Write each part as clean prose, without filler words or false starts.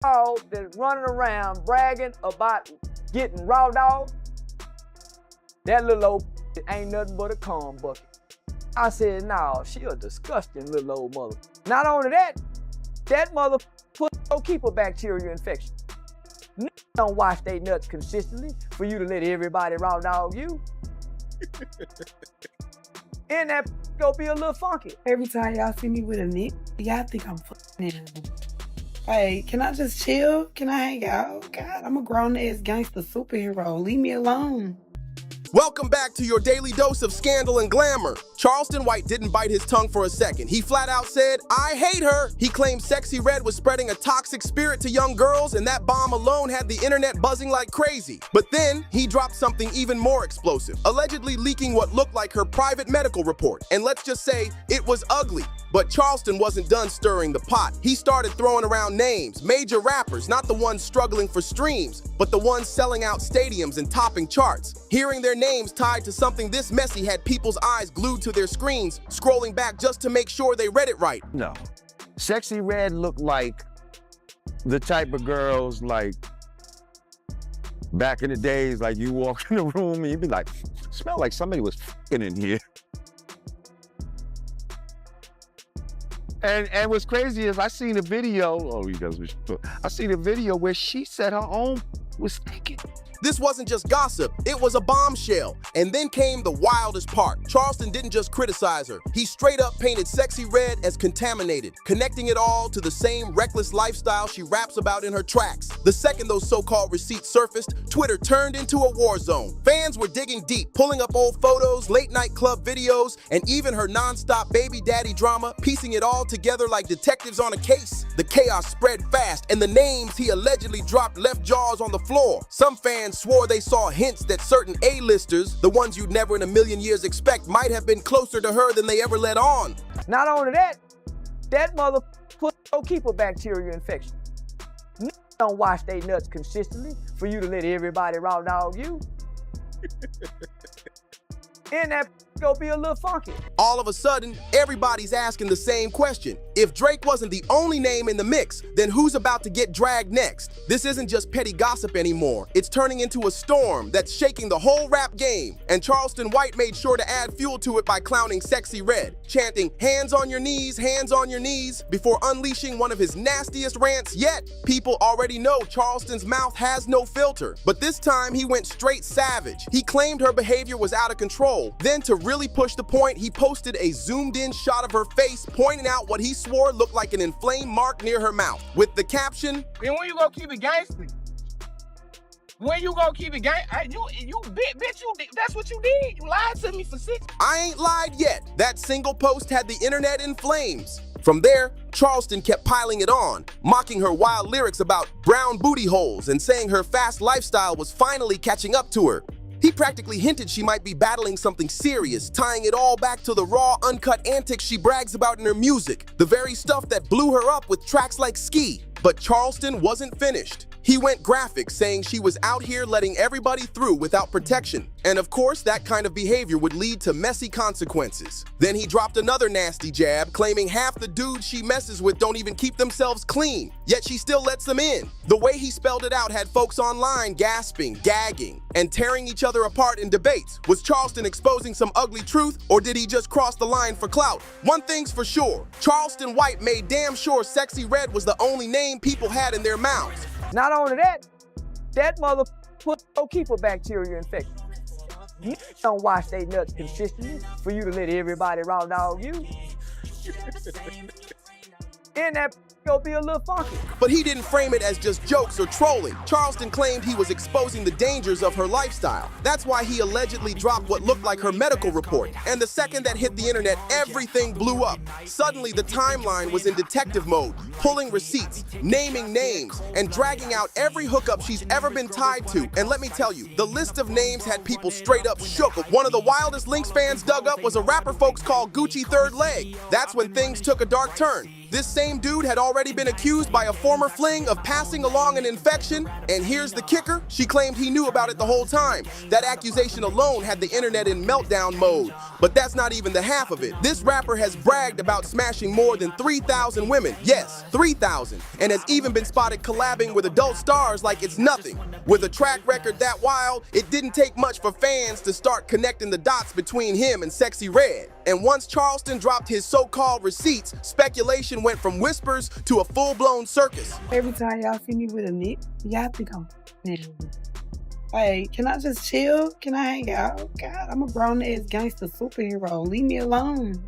dog that's running around bragging about getting raw dog, that little old ain't nothing but a corn bucket. I said, nah, she a disgusting little old mother. Not only that, that mother put no keeper bacteria infection. Niggas don't wash their nuts consistently for you to let everybody raw dog you. And that gonna be a little funky. Every time y'all see me with a nigga, y'all think I'm fucking. Hey, can I just chill? Can I hang out? God, I'm a grown-ass gangster superhero. Leave me alone. Welcome back to your daily dose of scandal and glamour. Charleston White didn't bite his tongue for a second. He flat out said, "I hate her." He claimed Sexyy Red was spreading a toxic spirit to young girls, and that bomb alone had the internet buzzing like crazy. But then he dropped something even more explosive, allegedly leaking what looked like her private medical report. And let's just say it was ugly. But Charleston wasn't done stirring the pot. He started throwing around names, major rappers, not the ones struggling for streams, but the ones selling out stadiums and topping charts. Hearing their names tied to something this messy had people's eyes glued to their screens, scrolling back just to make sure they read it right. No. Sexyy Red looked like the type of girls like back in the days, like you walk in the room and you'd be like, smell like somebody was f***ing in here. And what's crazy is I seen a video, I seen a video where she said her own was naked. This wasn't just gossip, it was a bombshell. And then came the wildest part. Charleston didn't just criticize her. He straight up painted Sexyy Red as contaminated, connecting it all to the same reckless lifestyle she raps about in her tracks. The second those so-called receipts surfaced, Twitter turned into a war zone. Fans were digging deep, pulling up old photos, late-night club videos, and even her non-stop baby daddy drama, piecing it all together like detectives on a case. The chaos spread fast, and the names he allegedly dropped left jaws on the floor. Some fans swore they saw hints that certain A-listers, the ones you'd never in a million years expect, might have been closer to her than they ever let on. Not only that, that mother put no keeper bacteria infection. Niggas don't wash their nuts consistently for you to let everybody raw dog you. And that gonna be a little funky. All of a sudden, everybody's asking the same question. If Drake wasn't the only name in the mix, then who's about to get dragged next? This isn't just petty gossip anymore. It's turning into a storm that's shaking the whole rap game. And Charleston White made sure to add fuel to it by clowning Sexyy Red, chanting hands on your knees, before unleashing one of his nastiest rants yet. People already know Charleston's mouth has no filter, but this time he went straight savage. He claimed her behavior was out of control. Then to really push the point, he posted a zoomed-in shot of her face, pointing out what he swore looked like an inflamed mark near her mouth, with the caption, "And when you gonna keep it gangster? When you gonna keep it bitch, that's what you did. You lied to me for 6. I ain't lied yet." That single post had the internet in flames. From there, Charleston kept piling it on, mocking her wild lyrics about brown booty holes and saying her fast lifestyle was finally catching up to her. He practically hinted she might be battling something serious, tying it all back to the raw, uncut antics she brags about in her music, the very stuff that blew her up with tracks like Ski. But Charleston wasn't finished. He went graphic, saying she was out here letting everybody through without protection. And of course, that kind of behavior would lead to messy consequences. Then he dropped another nasty jab, claiming half the dudes she messes with don't even keep themselves clean, yet she still lets them in. The way he spelled it out had folks online gasping, gagging, and tearing each other apart in debates. Was Charleston exposing some ugly truth, or did he just cross the line for clout? One thing's for sure, Charleston White made damn sure Sexyy Red was the only name people had in their mouths. Not only that, that mother put no keeper bacteria infection. Niggas don't wash their nuts consistently for you to let everybody raw dog you. And that gonna be a little funky. But he didn't frame it as just jokes or trolling. Charleston claimed he was exposing the dangers of her lifestyle. That's why he allegedly dropped what looked like her medical report. And the second that hit the internet, everything blew up. Suddenly, the timeline was in detective mode, pulling receipts, naming names, and dragging out every hookup she's ever been tied to. And let me tell you, the list of names had people straight up shook. One of the wildest Lynx fans dug up was a rapper folks call Gucci Third Leg. That's when things took a dark turn. This same dude had already been accused by a former fling of passing along an infection, and here's the kicker, she claimed he knew about it the whole time. That accusation alone had the internet in meltdown mode. But that's not even the half of it. This rapper has bragged about smashing more than 3,000 women. Yes, 3,000. And has even been spotted collabing with adult stars like it's nothing. With a track record that wild, it didn't take much for fans to start connecting the dots between him and Sexyy Red. And once Charleston dropped his so-called receipts, speculation went from whispers to a full-blown circus. Every time y'all see me with a nigga, y'all think I'm Like, can I just chill? Can I hang out? God, I'm a grown-ass gangster superhero. Leave me alone.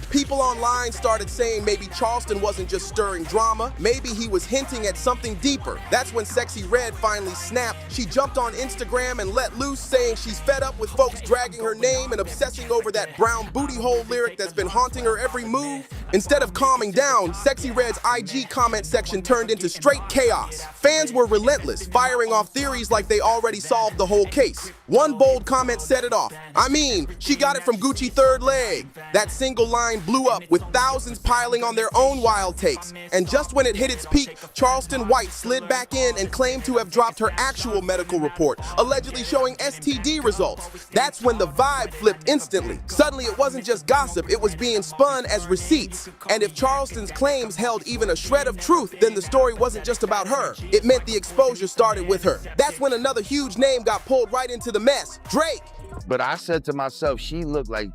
People online started saying maybe Charleston wasn't just stirring drama, maybe he was hinting at something deeper. That's when Sexyy Red finally snapped. She jumped on Instagram and let loose, saying she's fed up with folks dragging her name and obsessing over that brown booty hole lyric that's been haunting her every move. Instead of calming down, Sexyy Red's IG comment section turned into straight chaos. Fans were relentless, firing off theories like they already solved the whole case. One bold comment set it off. I mean, she got it from Gucci third leg. That single line blew up with thousands piling on their own wild takes. And just when it hit its peak, Charleston White slid back in and claimed to have dropped her actual medical report, allegedly showing STD results. That's when the vibe flipped instantly. Suddenly it wasn't just gossip, it was being spun as receipts. And if Charleston's claims held even a shred of truth, then the story wasn't just about her. It meant the exposure started with her. That's when another huge name got pulled right into the mess, Drake. But I said to myself, she looked like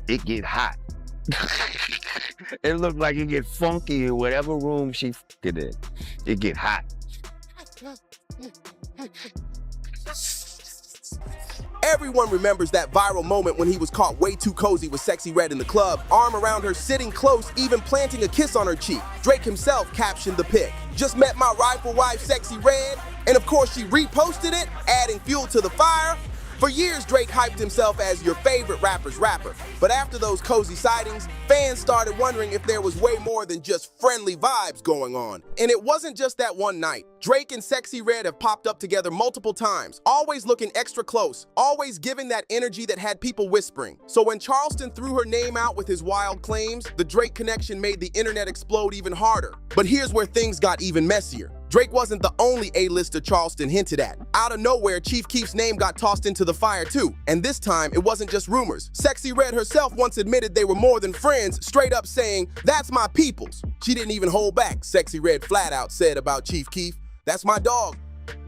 it get hot. It looked like it get funky in whatever room she f***ing in. It get hot. Everyone remembers that viral moment when he was caught way too cozy with Sexyy Red in the club, arm around her, sitting close, even planting a kiss on her cheek. Drake himself captioned the pic. Just met my rifle wife, Sexyy Red, and of course she reposted it, adding fuel to the fire. For years, Drake hyped himself as your favorite rapper's rapper. But after those cozy sightings, fans started wondering if there was way more than just friendly vibes going on. And it wasn't just that one night. Drake and Sexyy Red have popped up together multiple times, always looking extra close, always giving that energy that had people whispering. So when Charleston threw her name out with his wild claims, the Drake connection made the internet explode even harder. But here's where things got even messier. Drake wasn't the only A-lister Charleston hinted at. Out of nowhere, Chief Keef's name got tossed into the fire too. And this time, it wasn't just rumors. Sexyy Red herself once admitted they were more than friends, straight up saying, "That's my peoples." She didn't even hold back. Sexyy Red flat out said about Chief Keef, "That's my dog.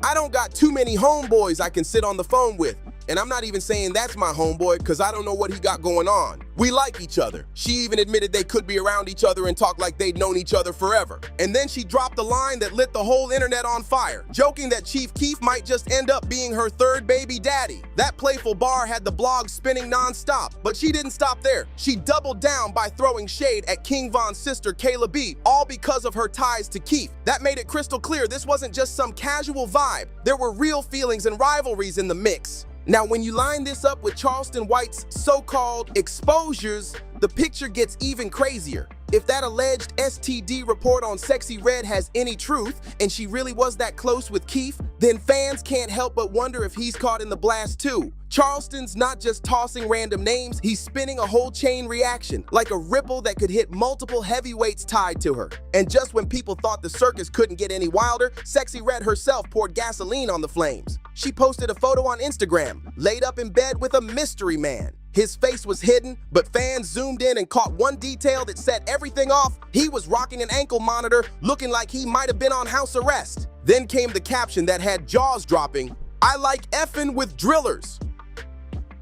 I don't got too many homeboys I can sit on the phone with. And I'm not even saying that's my homeboy, cause I don't know what he got going on. We like each other." She even admitted they could be around each other and talk like they'd known each other forever. And then she dropped the line that lit the whole internet on fire, joking that Chief Keef might just end up being her third baby daddy. That playful bar had the blog spinning non-stop, but she didn't stop there. She doubled down by throwing shade at King Von's sister, Kayla B, all because of her ties to Keef. That made it crystal clear this wasn't just some casual vibe. There were real feelings and rivalries in the mix. Now, when you line this up with Charleston White's so-called exposures, the picture gets even crazier. If that alleged STD report on Sexyy Red has any truth, and she really was that close with Keef, then fans can't help but wonder if he's caught in the blast too. Charleston's not just tossing random names, he's spinning a whole chain reaction, like a ripple that could hit multiple heavyweights tied to her. And just when people thought the circus couldn't get any wilder, Sexyy Red herself poured gasoline on the flames. She posted a photo on Instagram, laid up in bed with a mystery man. His face was hidden, but fans zoomed in and caught one detail that set everything off. He was rocking an ankle monitor, looking like he might have been on house arrest. Then came the caption that had jaws dropping, "I like effing with drillers."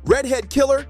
Redhead killer?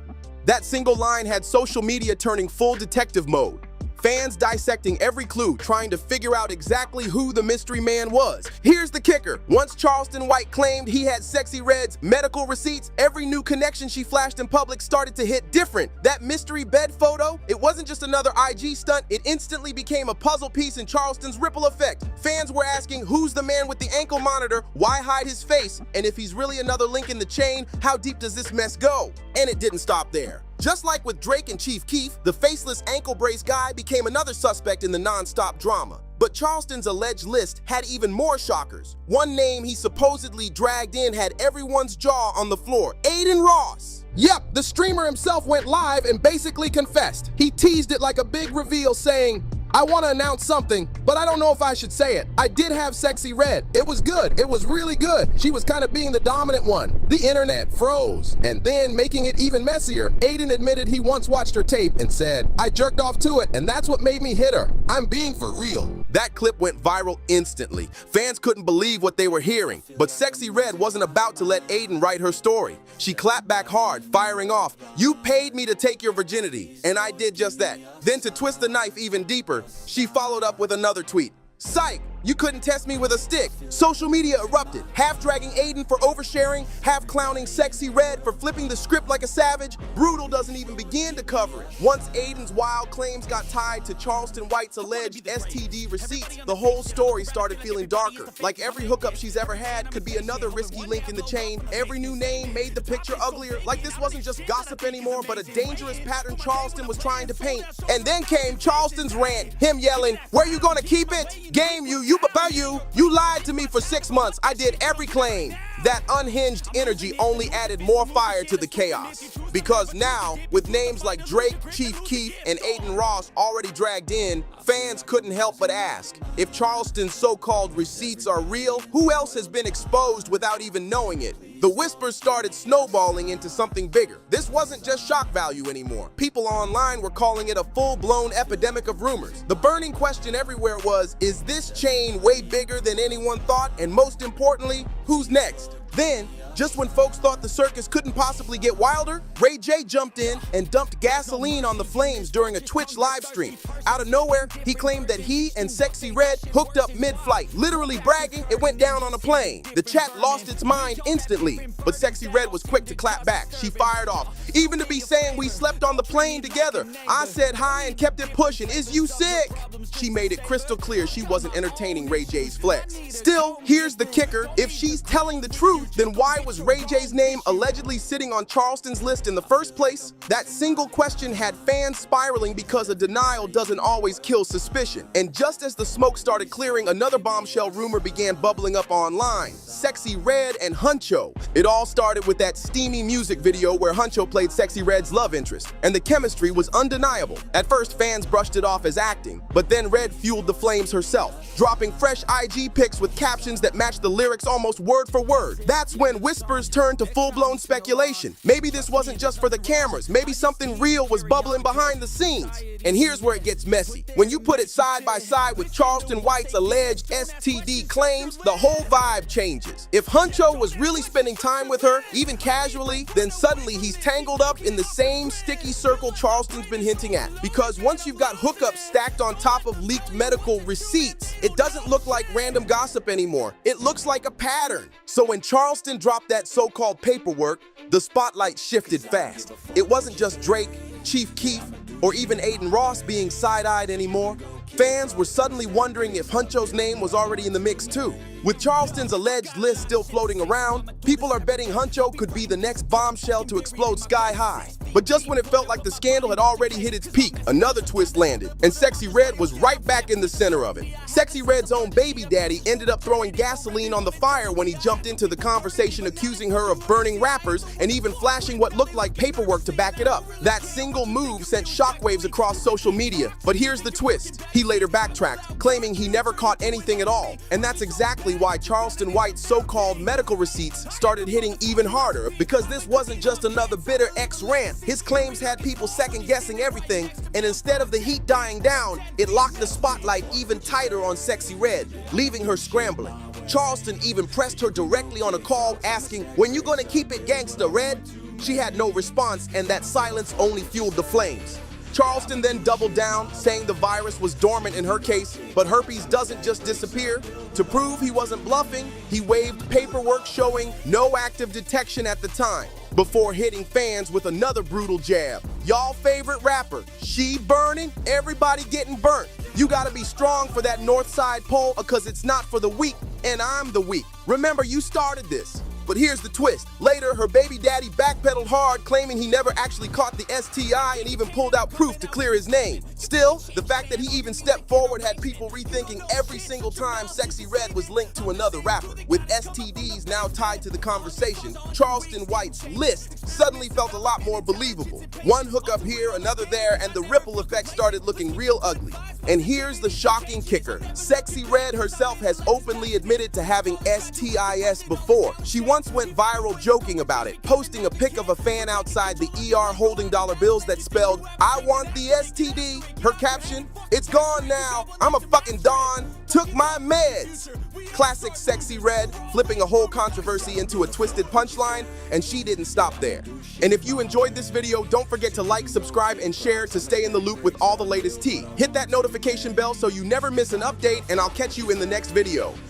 That single line had social media turning full detective mode. Fans dissecting every clue, trying to figure out exactly who the mystery man was. Here's the kicker. Once Charleston White claimed he had Sexyy Red's medical receipts, every new connection she flashed in public started to hit different. That mystery bed photo, it wasn't just another IG stunt, it instantly became a puzzle piece in Charleston's ripple effect. Fans were asking, who's the man with the ankle monitor? Why hide his face? And if he's really another link in the chain, how deep does this mess go? And it didn't stop there. Just like with Drake and Chief Keef, the faceless ankle brace guy became another suspect in the non-stop drama. But Charleston's alleged list had even more shockers. One name he supposedly dragged in had everyone's jaw on the floor: Aiden Ross. Yep, the streamer himself went live and basically confessed. He teased it like a big reveal, saying, I want to announce something, but I don't know if I should say it. I did have Sexyy Red. It was good. It was really good. She was kind of being the dominant one. The internet froze. And then, making it even messier, Aiden admitted he once watched her tape and said, I jerked off to it, and that's what made me hit her. I'm being for real. That clip went viral instantly. Fans couldn't believe what they were hearing. But Sexyy Red wasn't about to let Aiden write her story. She clapped back hard, firing off, "You paid me to take your virginity, and I did just that." Then, to twist the knife even deeper, she followed up with another tweet. "Psych, you couldn't test me with a stick." Social media erupted, half dragging Aiden for oversharing, half clowning Sexyy Red for flipping the script like a savage. Brutal doesn't even begin to cover it. Once Aiden's wild claims got tied to Charleston White's alleged STD receipts, the whole story started feeling darker. Like every hookup she's ever had could be another risky link in the chain. Every new name made the picture uglier. Like this wasn't just gossip anymore, but a dangerous pattern Charleston was trying to paint. And then came Charleston's rant, him yelling, "Where you gonna keep it? Game you about you. You lied to me for 6 months. I did every claim." That unhinged energy only added more fire to the chaos. Because now, with names like Drake, Chief Keef, and Aiden Ross already dragged in, fans couldn't help but ask, if Charleston's so-called receipts are real, who else has been exposed without even knowing it? The whispers started snowballing into something bigger. This wasn't just shock value anymore. People online were calling it a full-blown epidemic of rumors. The burning question everywhere was, is this chain way bigger than anyone thought? And most importantly, who's next? Then, just when folks thought the circus couldn't possibly get wilder, Ray J jumped in and dumped gasoline on the flames during a Twitch live stream. Out of nowhere, he claimed that he and Sexyy Red hooked up mid-flight, literally bragging it went down on a plane. The chat lost its mind instantly, but Sexyy Red was quick to clap back. She fired off. "Even to be saying we slept on the plane together. I said hi and kept it pushing. Is you sick?" She made it crystal clear she wasn't entertaining Ray J's flex. Still, here's the kicker. If she's telling the truth, then why was Ray J's name allegedly sitting on Charleston's list in the first place? That single question had fans spiraling because a denial doesn't always kill suspicion. And just as the smoke started clearing, another bombshell rumor began bubbling up online. Sexyy Red and Huncho. It all started with that steamy music video where Huncho played Sexyy Red's love interest, and the chemistry was undeniable. At first, fans brushed it off as acting, but then Red fueled the flames herself, dropping fresh IG pics with captions that matched the lyrics almost word for word. That's when whispers turned to full-blown speculation. Maybe this wasn't just for the cameras. Maybe something real was bubbling behind the scenes. And here's where it gets messy. When you put it side by side with Charleston White's alleged STD claims, the whole vibe changes. If Huncho was really spending time with her, even casually, then suddenly he's tangled up in the same sticky circle Charleston's been hinting at. Because once you've got hookups stacked on top of leaked medical receipts, it doesn't look like random gossip anymore. It looks like a pattern. So when Charleston dropped that so-called paperwork, the spotlight shifted fast. It wasn't just Drake, Chief Keef, or even Aiden Ross being side-eyed anymore. Fans were suddenly wondering if Huncho's name was already in the mix too. With Charleston's alleged list still floating around, people are betting Huncho could be the next bombshell to explode sky high. But just when it felt like the scandal had already hit its peak, another twist landed, and Sexyy Red was right back in the center of it. Sexyy Red's own baby daddy ended up throwing gasoline on the fire when he jumped into the conversation, accusing her of burning rappers and even flashing what looked like paperwork to back it up. That single move sent shockwaves across social media. But here's the twist. He later backtracked, claiming he never caught anything at all. And that's exactly why Charleston White's so-called medical receipts started hitting even harder, because this wasn't just another bitter ex-rant. His claims had people second-guessing everything, and instead of the heat dying down, it locked the spotlight even tighter on Sexyy Red, leaving her scrambling. Charleston even pressed her directly on a call, asking, "When you gonna keep it gangsta, Red?" She had no response, and that silence only fueled the flames. Charleston then doubled down, saying the virus was dormant in her case, but herpes doesn't just disappear. To prove he wasn't bluffing, he waved paperwork showing no active detection at the time, before hitting fans with another brutal jab. Y'all favorite rapper, she burning, everybody getting burnt. You gotta be strong for that north side pole, because it's not for the weak, and I'm the weak. Remember, you started this. But here's the twist. Later, her baby daddy backpedaled hard, claiming he never actually caught the STI and even pulled out proof to clear his name. Still, the fact that he even stepped forward had people rethinking every single time Sexyy Red was linked to another rapper. With STDs now tied to the conversation, Charleston White's list suddenly felt a lot more believable. One hookup here, another there, and the ripple effect started looking real ugly. And here's the shocking kicker. Sexyy Red herself has openly admitted to having STIs before. She once went viral joking about it, posting a pic of a fan outside the ER holding dollar bills that spelled, "I want the STD." Her caption, "It's gone now, I'm a fucking Don, took my meds." Classic Sexyy Red, flipping a whole controversy into a twisted punchline, and she didn't stop there. And if you enjoyed this video, don't forget to like, subscribe, and share to stay in the loop with all the latest tea. Hit that notification bell so you never miss an update, and I'll catch you in the next video.